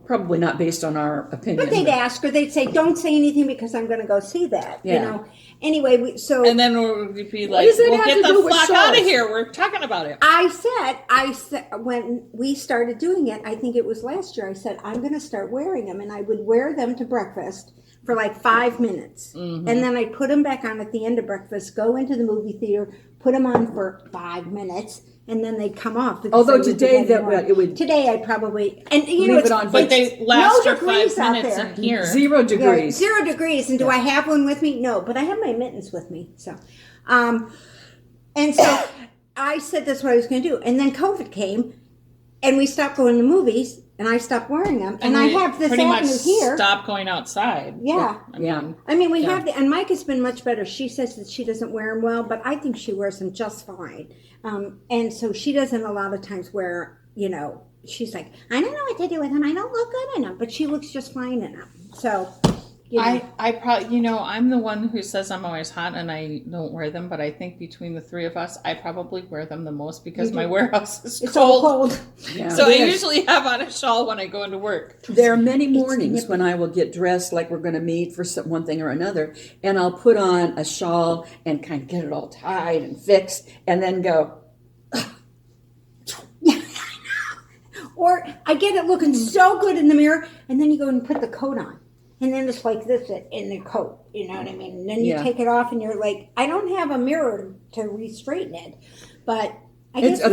probably not based on our opinion. But they'd ask or they'd say, "Don't say anything because I'm going to go see that." Yeah. You know. Anyway, And then we'd be like, does that well, have get to the do with fuck out of shawls? here. We're talking about it. I said when we started doing it, I think it was last year. I said I'm going to start wearing them, and I would wear them to breakfast for like 5 minutes, Mm-hmm. and then I put them back on at the end of breakfast. Go into the movie theater, put them on for 5 minutes, and then they'd come off. because Although I wouldn't today get that any more. it would Today I probably and you leave know it it's, on for- But it's they last no for 5 degrees out minutes there. in here. 0 Yeah, degrees. 0 degrees. And do I have one with me? No, but I have my mittens with me. So, and so I said that's what I was going to do. And then COVID came, and we stopped going to movies, and I stopped wearing them. And I we have this pretty much avenue here. stop going outside. Yeah. Yeah. I mean, we have the, and Mike has been much better. She says that she doesn't wear them well, but I think she wears them just fine. And so she doesn't a lot of times wear, she's like, I don't know what to do with them. I don't look good in them, but she looks just fine in them. So, I probably, I'm the one who says I'm always hot and I don't wear them, but I think between the three of us, I probably wear them the most because my warehouse is it's all cold. cold. Yeah. So I usually have on a shawl when I go into work. There are many mornings when I will get dressed like we're going to meet for one thing or another, and I'll put on a shawl and kind of get it all tied and fixed, and then go, Or I get it looking so good in the mirror, and then you go and put the coat on. And then it's like this in the coat, you know what I mean? And then you Yeah. take it off, and you're like, I don't have a mirror to re-straighten it, but I it's guess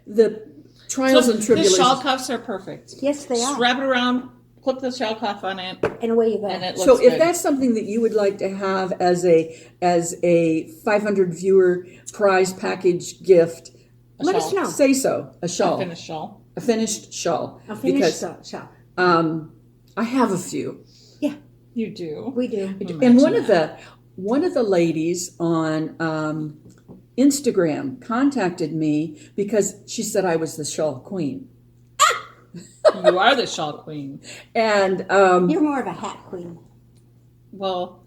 the trials and The tribulations. shawl cuffs are perfect. yes, they Just are. wrap it around, clip the shawl cuff on it, And away you go. and it looks So if good. that's something that you would like to have as a 500 viewer prize package gift, Let us know. say so. A shawl, Finished shawl. a finished shawl. I'll finish because the shop. I have a few. Yeah, You do. we do. And one of the ladies on Instagram contacted me because she said I was the shawl queen, You are the shawl queen. and You're more of a hat queen. Well,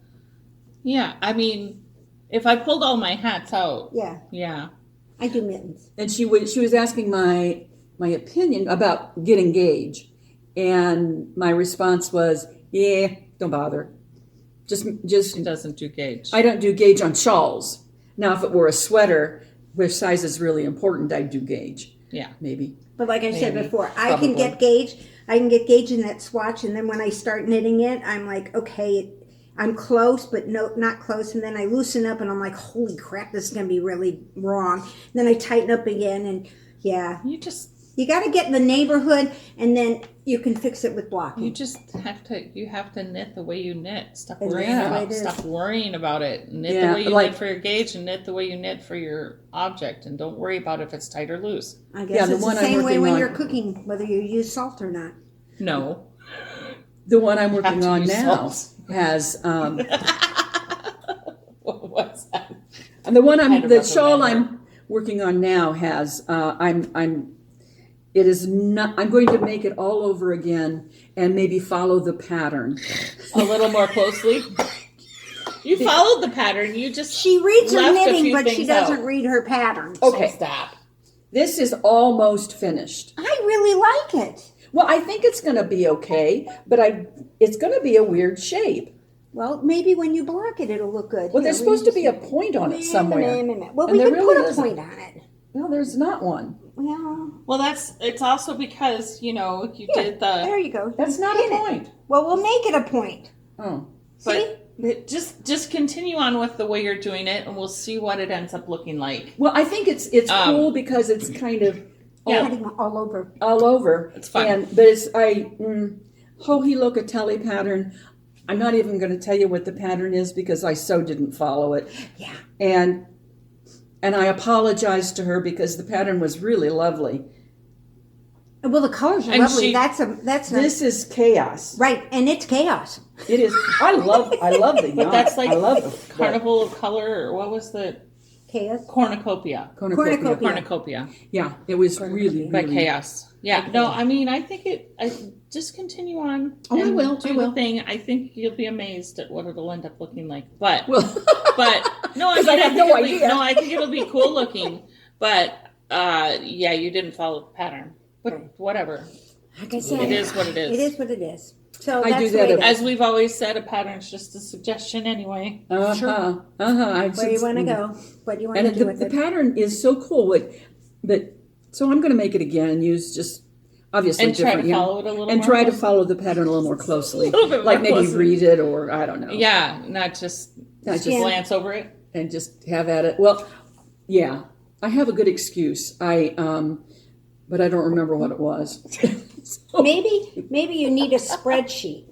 yeah. I mean, if I pulled all my hats out, Yeah, yeah. I do mittens. she was asking my opinion about getting gauge, and my response was, yeah, don't bother. Just She doesn't do gauge. I don't do gauge on shawls. Now, if it were a sweater where size is really important, I'd do gauge. Yeah. Maybe. But like I said Maybe. before, I Probably. can get gauge. I can get gauge in that swatch, and then when I start knitting it, I'm like, okay, I'm close, but no, not close. And then I loosen up, and I'm like, holy crap, this is gonna be really wrong. And then I tighten up again, and yeah, You just You got to get in the neighborhood, and then you can fix it with blocking. You have to knit the way you knit. Stop It is worrying the way about it is. Stop worrying about it. Knit Yeah, the way you like- knit for your gauge, and knit the way you knit for your object, and don't worry about if it's tight or loose. I guess Yeah, the it's one the I'm same way working when on- you're cooking, whether you use salt or not. No. The one I'm Have working to on use now salt. has, What's that? and the one Kind of the shawl reprimand I'm working on now has, it is not, I'm going to make it all over again and maybe follow the pattern. A little more closely. You followed the pattern. You just She reads her left a knitting, few but she things doesn't out. read her patterns. Okay. So stop. This is almost finished. I really like it. Well, I think it's going to be okay, but it's going to be a weird shape. Well, maybe when you block it, it'll look good. Well, Here, there's let me supposed to just be a see. point on it somewhere. Well, And we there could really put a isn't. point on it. No, there's not one. Well, Well, it's also because you did the. there you go. That's not Pin a it. point. Well, we'll make it a point. Oh. See? But just continue on with the way you're doing it, and we'll see what it ends up looking like. Well, I think it's cool because it's kind of Yeah. Cutting all over. all over. It's fun. But it's Joji Locatelli pattern. I'm not even going to tell you what the pattern is because I so didn't follow it. Yeah. And I apologized to her because the pattern was really lovely. Well, the colors are And lovely. she- That's a This is chaos. right, and it's chaos. It is. I love the yarn. But that's like I love the Carnival of Color, or what was the Chaos. Cornucopia? Cornucopia. Cornucopia Yeah, it was really, by really. Chaos. Yeah, no, I mean, I think just continue on. Oh, I and will, do I will. the thing. I think you'll be amazed at what it'll end up looking like. But Well, no, I 'Cause mean, I have think no it'll be- idea. no, I think it'll be cool looking. But yeah, you didn't follow the pattern. But whatever, Like I said, it is what it is. It is what it is. So I that's do the that way at- it is. As we've always said, a pattern's just a suggestion anyway. Sure. Where Where do you want to go? What do you want And to do the with it? pattern is so cool. But so I'm going to make it again and use just obviously And try different to yarn. follow it a little and more try to closely. follow the pattern a little more closely. A little bit more like maybe closely. read it or I don't know. Yeah, not just just- glance over it. And just have at it. Well, yeah, I have a good excuse. But I don't remember what it was. So- Maybe you need a spreadsheet.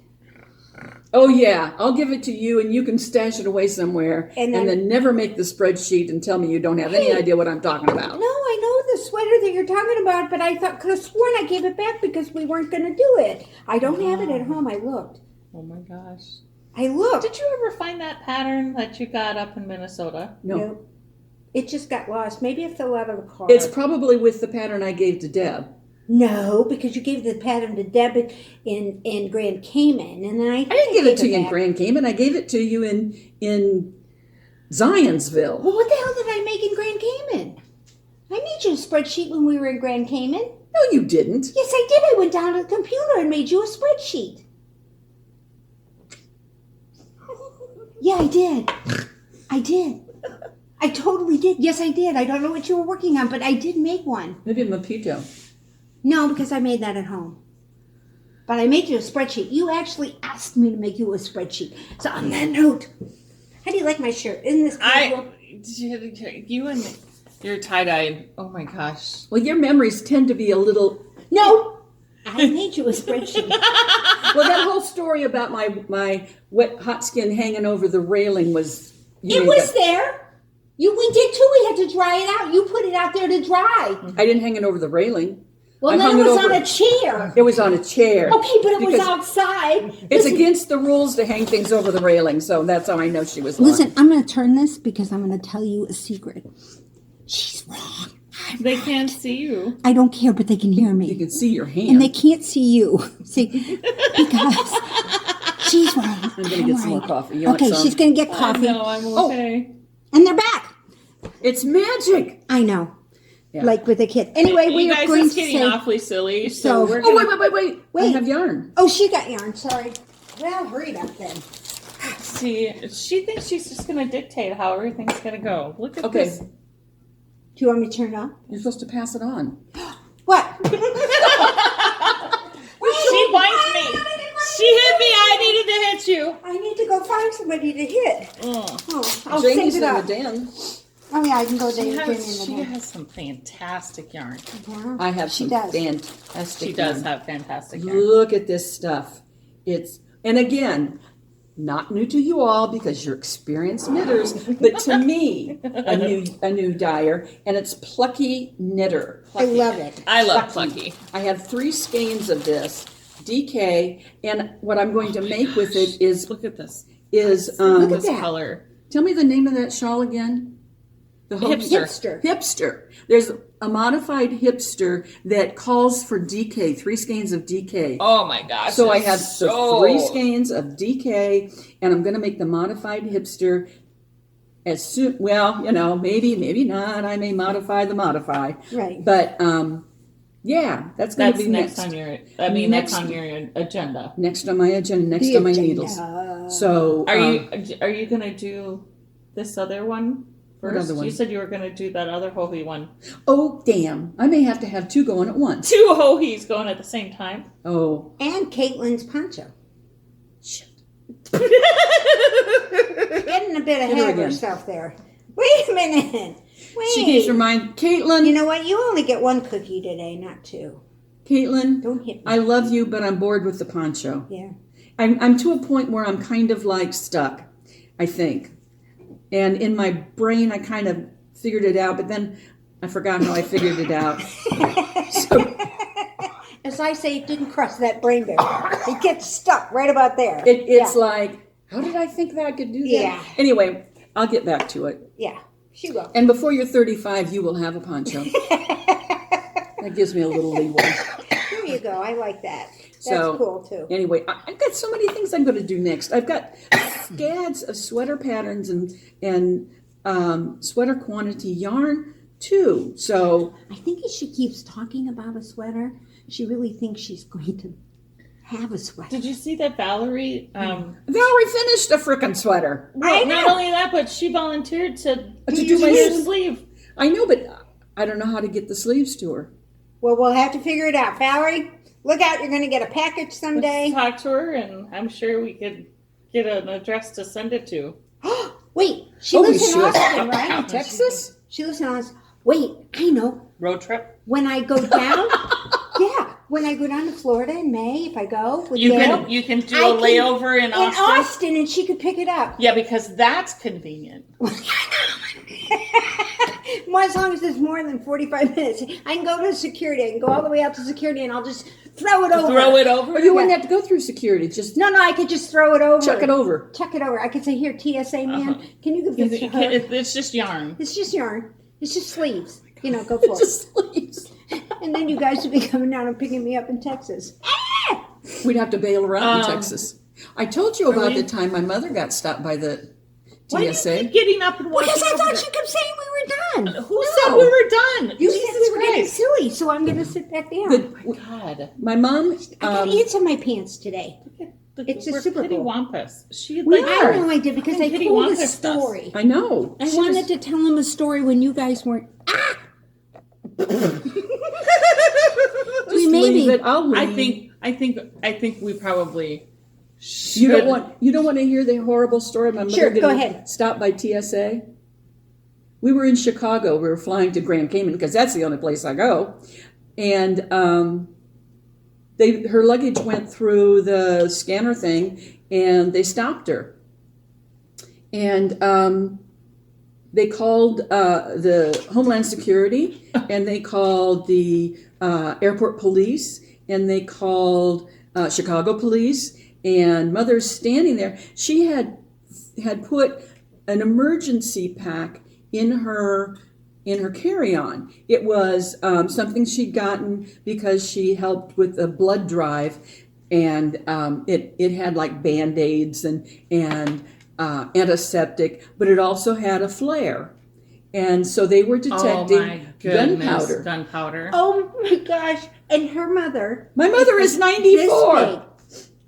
Oh yeah, I'll give it to you, and you can stash it away somewhere, And and then- then never make the spreadsheet and tell me you don't have any Hey. idea what I'm talking about. No, I know the sweater that you're talking about, but I could have sworn I gave it back because we weren't going to do it. I don't have it at home. I looked. Oh my gosh. I looked. Did you ever find that pattern that you got up in Minnesota? No, Nope. It just got lost. Maybe it fell out of the car. it's probably with the pattern I gave to Deb. No, because you gave the pattern to Deb in Grand Cayman, and then I I didn't give it to you in back. Grand Cayman. I gave it to you in Zionsville. Well, what the hell did I make in Grand Cayman? I made you a spreadsheet when we were in Grand Cayman. No, you didn't. Yes, I did. I went down to the computer and made you a spreadsheet. Yeah, I did. I did. I totally did. Yes, I did. I don't know what you were working on, but I did make one. Maybe Mpito. No, because I made that at home. But I made you a spreadsheet. You actually asked me to make you a spreadsheet. So on that note, how do you like my shirt? Isn't this cool? You and your tie-dye. Oh my gosh. Well, your memories tend to be a little. No, I made you a spreadsheet. Well, that whole story about my wet hot skin hanging over the railing was. It was there. We did too. We had to dry it out. You put it out there to dry. I didn't hang it over the railing. Well, I then hung it it was over- on a chair. It was on a chair. Okay, but it was Because outside. It's against the rules to hang things over the railing, so that's how I know she was lying. Listen, I'm going to turn this because I'm going to tell you a secret. She's wrong. They can't see you. I don't care, but they can hear You me. can see your hand. And they can't see you. See, because she's wrong. I'm going to get some more coffee. You want Okay, some? she's going to get coffee. No, I'm okay. And they're back. It's magic. I know. Yeah. Like with a kid. Anyway, we You are guys, going it's to getting say... awfully silly. So- So we're Oh, gonna wait. I Wait. have yarn. Oh, she got yarn. Sorry. Well, hurry up then. see. She thinks she's just gonna dictate how everything's gonna go. Look at Okay. this. Do you want me to turn it on? You're supposed to pass it on. What? She bites me. She hit me. I needed to hit you. I need to go find somebody to hit. Mm. Oh, I'll Jamie's save it in up. the den. Oh yeah, I can go there She again in has, the she day. has some fantastic yarn. Yeah. I have She some does. fantastic She does yarn. have fantastic yarn. Look at this stuff. And again, not new to you all because you're experienced knitters, but to me, a new dyer, and it's Plucky Knitter. I love it. I love Plucky. I have 3 skeins of this DK, and what I'm going to make with it is Look at this. Look at This that. color. tell me the name of that shawl again. The Hipster. Hipster. There's a modified hipster that calls for DK, 3 skeins of DK. Oh my gosh. So I it's have so... 3 skeins of DK, and I'm going to make the modified hipster as soon. Well, maybe not. I may modify the modify. Right. But yeah, that's going to That's be next next. on your. I mean, that's on your agenda. Next on my agenda. Next The on my agenda. needles. So Are you gonna do this other one What first? other one? You said you were gonna do that other hohi one. Oh damn! I may have to have 2 going at once. 2 hohis going at the same time. Oh And Caitlin's poncho. shit! Getting a bit her ahead of again. herself there. Wait a minute. Wait. She keeps reminding Caitlin. You know what? You only get 1 cookie today, not 2. Caitlin, Don't hit me. I love you, but I'm bored with the poncho. Yeah. I'm to a point where I'm kind of like stuck, I think. And in my brain, I kind of figured it out, but then I forgot how I figured it out. So As I say, it didn't cross that brain barrier. It gets stuck right about there. it's like, how did I think that I could do that? Yeah. Anyway, I'll get back to it. Yeah, she will. And before you're 35, you will have a poncho. That gives me a little leeway. There you go. I like that. That's So, cool too. Anyway, I've got so many things I'm going to do next. I've got scads of sweater patterns and sweater quantity yarn too. So I think as she keeps talking about a sweater, she really thinks she's going to have a sweater. Did you see that Valerie? Valerie finished a frickin' sweater. Well, I not know. only that, but she volunteered to do my your sleeve. sleeve. I know, but I don't know how to get the sleeves to her. Well, we'll have to figure it out. Valerie, look out. You're going to get a package someday. Talk to her, and I'm sure we could get an address to send it to. Wait, she Oh, we lives in should. Austin, right? Texas? She lives in Austin. Wait, I know. Road trip. When I go down, yeah, when I go down to Florida in May, if I go with You Gail, can do I a can- layover in Austin. and she could pick it up. Yeah, because that's convenient. Well, as long as it's more than 45 minutes, I can go to security. I can go all the way out to security, and I'll just throw it over. Throw it over. Or you wouldn't have to go through security. Just No, I could just throw it over. chuck it over. Chuck it over. I could say, "Here, TSA man, can you give this to her?" It's just yarn. It's just yarn. It's just sleeves. Go for it. Just sleeves. And then you guys would be coming down and picking me up in Texas. We'd have to bail around in Texas. I told you about we- the time my mother got stopped by the Why do you TSA. keep getting up and walking Because I over thought there? you kept saying we were done. Who said we were done? You Jesus said we were getting Christ. silly, so I'm going to sit back down. The- God. my mom, I got ants in my pants today. It's a We're Super Kitty Bowl. Wampus. She We like are. I know I did because I Kitty told a Wampus does. story. I know. I wanted to tell him a story when you guys weren't. Just We maybe- leave it. I'll leave. I think we probably should. You don't want to hear the horrible story. My mother Sure, go getting ahead. stopped by TSA. We were in Chicago. We were flying to Grand Cayman because that's the only place I go. And her luggage went through the scanner thing, and they stopped her. And they called the Homeland Security, and they called the airport police, and they called Chicago police. And Mother's standing there. She had put an emergency pack in her carry-on. It was something she'd gotten because she helped with a blood drive, and it had like Band-Aids and antiseptic, but it also had a flare. And so they were detecting gunpowder. Gunpowder. Oh my gosh! And her mother. My mother is this 94. big.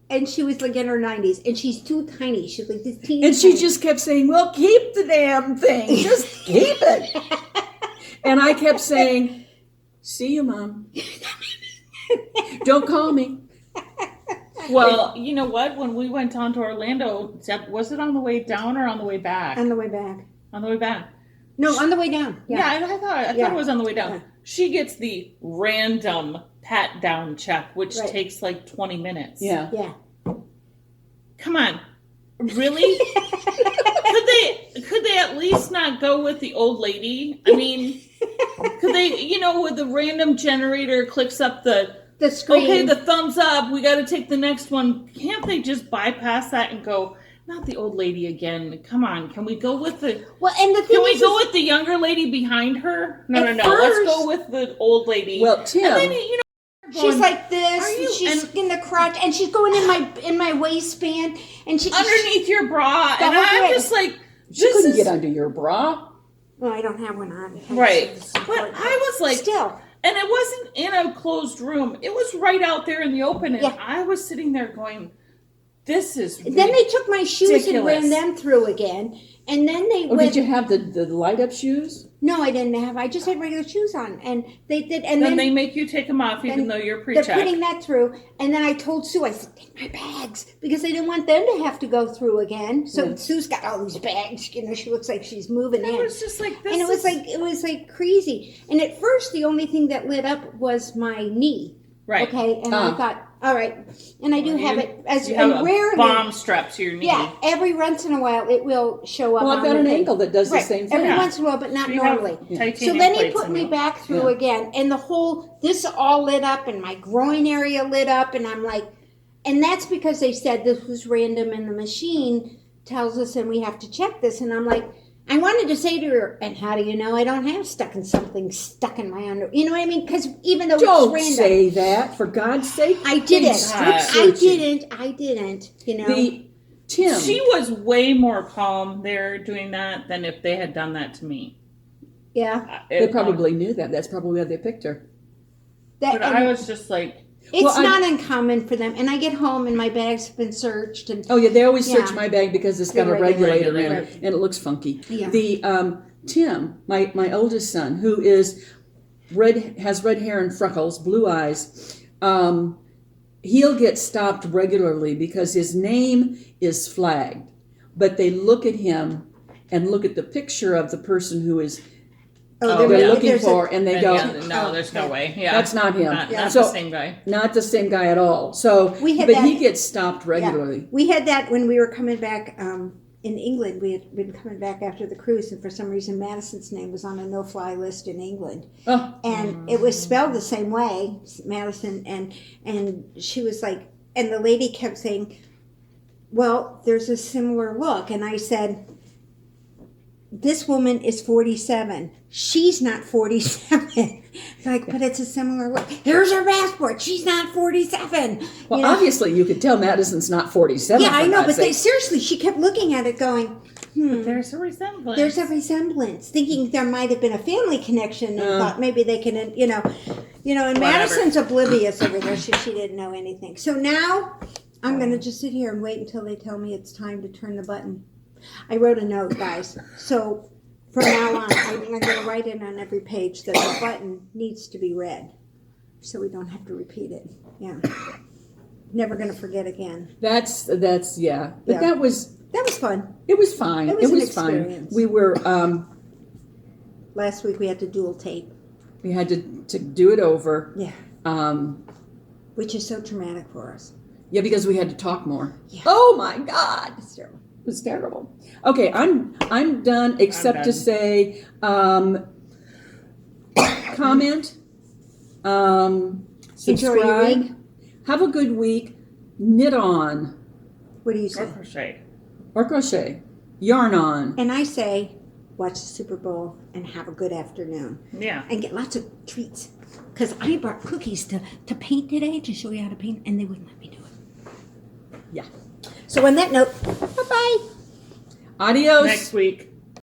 And she was like in her 90s, and she's too tiny. She's like this teeny. And she tiny. just kept saying, well, keep the damn thing. Just keep it. And I kept saying, see you, Mom. Don't call me. Well, you know what? When we went down to Orlando, was it on the way down or on the way back? on the way back. On the way back. No, on the way down. Yeah, I thought it was on the way down. Yeah. She gets the random pat down check, which Right. takes like 20 minutes. Yeah. Yeah. Come on. Really? Could they at least not go with the old lady? I mean, could they, with the random generator clicks up the screen. Okay, the thumbs up, we got to take the next one. Can't they just bypass that and go, not the old lady again? Come on, can we go with the... Well, and the thing Can we is, go with the younger lady behind her? No. At Let's first- go with the old lady. Well, Tim, And then, she's like this, Are you- and she's and- in the crotch, and she's going in my waistband, and she underneath your bra, and Double I'm thread. just like, she couldn't get under your bra. Well, I don't have one on. Right. But I was like, still. and it wasn't in a closed room. It was right out there in the open, and Yeah. I was sitting there going, this is Then they took my shoes and ran ridiculous. them through again, and then they Oh, went. did you have the light up shoes? No, I didn't have. I just had regular shoes on, and they did. And then then they make you take them off even then though you're they're pre-checked. putting that through, and then I told Sue, I said, "Take my bags," because I didn't want them to have to go through again. So Yeah. Sue's got all these bags. She looks like she's moving in. It was just like this. And it was like crazy. And at first, the only thing that lit up was my knee. right. Okay, and I thought, all right, and I do have it as You have and a rarely. bomb strap to your knee. Yeah, every once in a while it will show up. Well, I've on got the an thing. ankle that does Right, the same thing. every Yeah. once in a while, but not You have normally. titanium So then he plates put in me it. back through Yeah. again, and this all lit up, and my groin area lit up, and I'm like, and that's because they said this was random, and the machine tells us, and we have to check this, and I'm like, I wanted to say to her, and how do you know I don't have something stuck in my under? You know what I mean? Because even though Don't it's random, say that, for God's sake. I didn't. Strip I searching. didn't. You know. Tim. She was way more calm there doing that than if they had done that to me. Yeah. They probably knew that. That's probably why they picked her. That, But I was just like, it's Well, not uncommon for them. And I get home and my bags have been searched. And Oh yeah, they always search Yeah. my bag because it's got The a regulator in regulator. it and it looks funky. Yeah. The Tim, my oldest son, who has red hair and freckles, blue eyes, he'll get stopped regularly because his name is flagged. But they look at him and look at the picture of the person who is Oh, they're yeah. looking there's for, and they go, no, there's no way. Yeah, that's not him. Not So- the same guy. Not the same guy at all. So, We had but that- he gets stopped regularly. we had that when we were coming back in England. We had been coming back after the cruise, and for some reason Madison's name was on a no-fly list in England. Oh, And it was spelled the same way, Madison, and she was like, and the lady kept saying, well, there's a similar look. And I said, this woman is 47. She's not 47. Like, but it's a similar look. Here's her passport. She's not 47. well, You know? obviously you could tell Madison's not 47. Yeah, I for know, God's but sake. seriously, she kept looking at it going, There's a resemblance. there's a resemblance, thinking there might have been a family connection, and thought maybe they can, and Whatever. Madison's oblivious over there, so she didn't know anything. So now I'm going to just sit here and wait until they tell me it's time to turn the button. I wrote a note, guys. So from now on, I'm going to write in on every page that the button needs to be read, so we don't have to repeat it. Yeah. Never going to forget again. That's yeah. But Yeah. that was fun. it was fine. It was an fine. experience. We were Last week we had to dual tape. we had to do it over. Yeah. Which is so traumatic for us. Yeah, because we had to talk more. Yeah. Oh my God. It's terrible. It was terrible. Okay, I'm done except I'm to done. say comment, Enjoy your subscribe. week. Have a good week. Knit on What do you Or say? crochet. or crochet. Yarn on. And I say, watch the Super Bowl and have a good afternoon. Yeah. And get lots of treats. Because I brought cookies to paint today to show you how to paint, and they wouldn't let me do it. Yeah. So on that note, bye-bye. Adios. Next week.